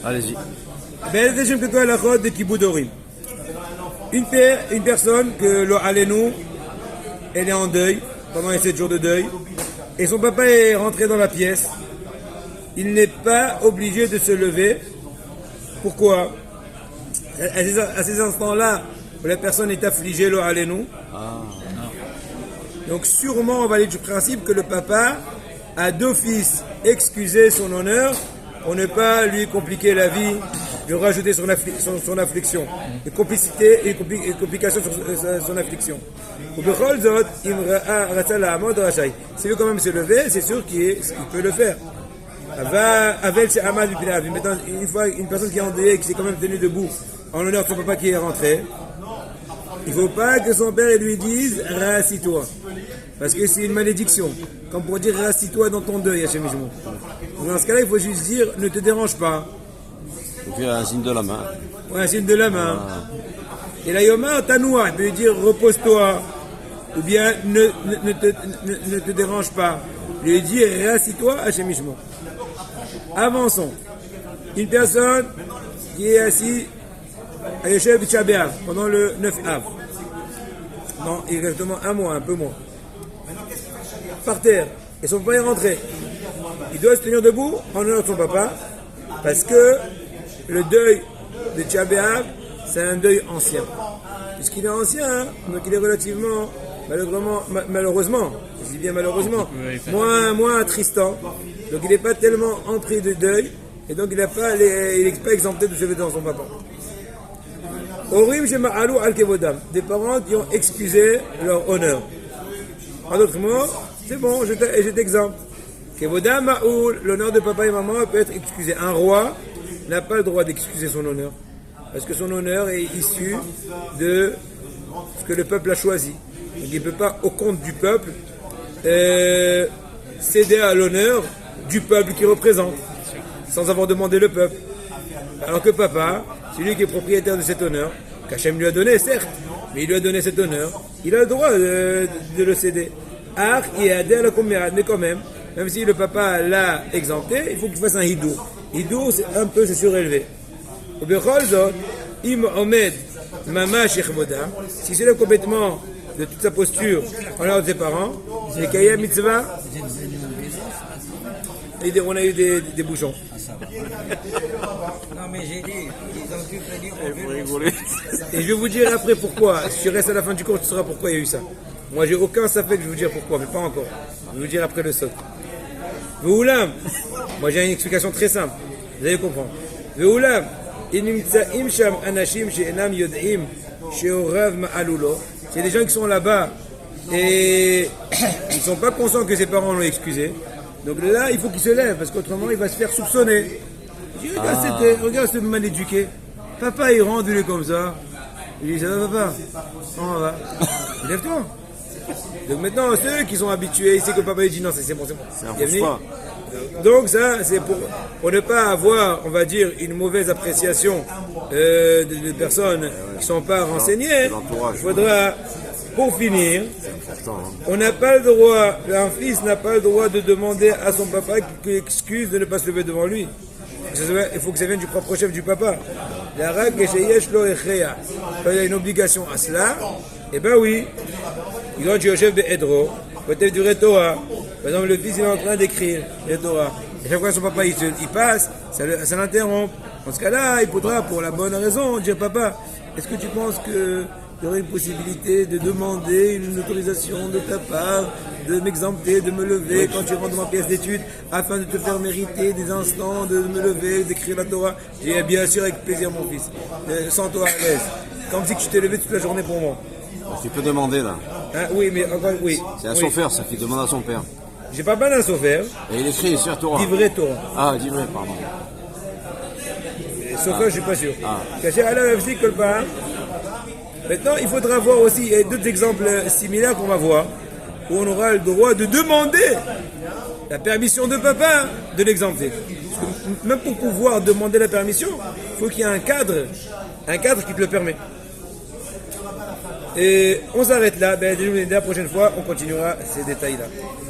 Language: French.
Allez-y. de Kiboud Orim. Une personne que lo alenu, elle est en deuil, pendant les 7 jours de deuil, et son papa est rentré dans la pièce. Il n'est pas obligé de se lever. Pourquoi? À ces instants-là, où la personne est affligée, lo alenu. Donc sûrement, on va aller du principe que le papa a d'office excusé son honneur pour ne pas lui compliquer la vie, lui rajouter son affliction, une complication sur son affliction. S'il veut quand même se lever, c'est sûr qu'il peut le faire. Maintenant, une fois une personne qui est endeuillée et qui s'est quand même tenue debout en l'honneur de son papa qui est rentré, il ne faut pas que son père lui dise « rassis-toi ». Parce que c'est une malédiction. Comme pour dire « rassis-toi dans ton deuil », Hachem Ishmo. Dans ce cas-là, il faut juste dire « ne te dérange pas ». Il faut faire un signe de la main. Ouais, un signe de la main. Et la Yoma, Tanoua, il peut dire « repose-toi » ou bien ne te dérange pas. Il lui dit « rassis-toi, Hachem Ishmo ». Avançons. Une personne qui est assise à Yeshev Tisha B'Av pendant le 9 Av. Non, exactement un mois, un peu moins. Par terre. Et son papa est rentré. Il doit se tenir debout en honneur de son papa parce que le deuil de Tisha B'Av, c'est un deuil ancien. Puisqu'il est ancien, donc il est relativement, malheureusement, je dis bien malheureusement, moins attristant. Donc il n'est pas tellement empris de deuil et donc il n'est pas exempté de se lever devant son papa. Orim Shema'alu al Kevodam, des parents qui ont excusé leur honneur. En d'autres mots, c'est bon, je t'exemple. Kevodam Ma'ul, l'honneur de papa et maman peut être excusé. Un roi n'a pas le droit d'excuser son honneur. Parce que son honneur est issu de ce que le peuple a choisi. Donc il ne peut pas, au compte du peuple, céder à l'honneur du peuple qu'il représente, sans avoir demandé le peuple. Alors que papa, c'est lui qui est propriétaire de cet honneur, qu'Hachem lui a donné, certes, mais il lui a donné cet honneur, il a le droit de le céder. Mais quand même si le papa l'a exempté, il faut qu'il fasse un hidou. Hidou, c'est surélevé. Si c'est le complètement de toute sa posture en l'honneur de ses parents, c'est Kaya Mitzvah. On a eu des bouchons. Non, mais j'ai dit, ils ont dû prédire. Et je vais vous dire après pourquoi. Si tu restes à la fin du cours, tu sauras pourquoi il y a eu ça. Moi, j'ai aucun safek, je vais vous dire pourquoi, mais pas encore. Je vais vous dire après le saut. Ve'ulam. Moi, j'ai une explication très simple. Vous allez comprendre. Ve'ulam. Inimtsaim sham anashim she'enam yod'im she'orav ma'alulo. C'est des gens qui sont là-bas et ils ne sont pas conscients que ses parents l'ont excusé. Donc là, il faut qu'il se lève, parce qu'autrement, il va se faire soupçonner. Je dis, regarde ce mal éduqué. Papa, il rentre, il est comme ça. Il dit, ça va, papa? On va. Lève-toi. Donc maintenant, ceux qui sont habitués, ils savent que papa, il dit, non, c'est bon. C'est un faux choix. Donc ça, c'est pour ne pas avoir, on va dire, une mauvaise appréciation de personnes qui ne sont pas renseignées. Il faudra... Pour finir, on n'a pas le droit, un fils n'a pas le droit de demander à son papa qu'il excuse de ne pas se lever devant lui. Il faut que ça vienne du propre chef du papa. Quand il y a une obligation à cela, eh ben oui, il doit être au chef de Edro, peut-être du Torah. Par exemple, le fils il est en train d'écrire le Torah. Et chaque fois que son papa il passe, ça l'interrompt. Dans ce cas-là, il faudra, pour la bonne raison, dire papa, est-ce que tu penses que il y aurait une possibilité de demander une autorisation de ta part, de m'exempter, de me lever quand tu rentres dans ma pièce d'études, afin de te faire mériter des instants, de me lever, d'écrire la Torah. J'ai bien sûr avec plaisir mon fils, sans toi à l'aise. Comme si tu t'es levé toute la journée pour moi. Tu peux demander là. Hein, oui, mais encore, oui. C'est un sofer, ça fait demande à son père. J'ai pas mal d'un sofer. Et il écrit sur Torah. Divrei Torah. Ah, divrei, pardon. Sofer, je suis pas sûr. Caché à la musique que le pas. Maintenant, il faudra voir aussi, il y a d'autres exemples similaires qu'on va voir, où on aura le droit de demander la permission de papa de l'exempter. Même pour pouvoir demander la permission, il faut qu'il y ait un cadre qui te le permet. Et on s'arrête là, la prochaine fois, on continuera ces détails-là.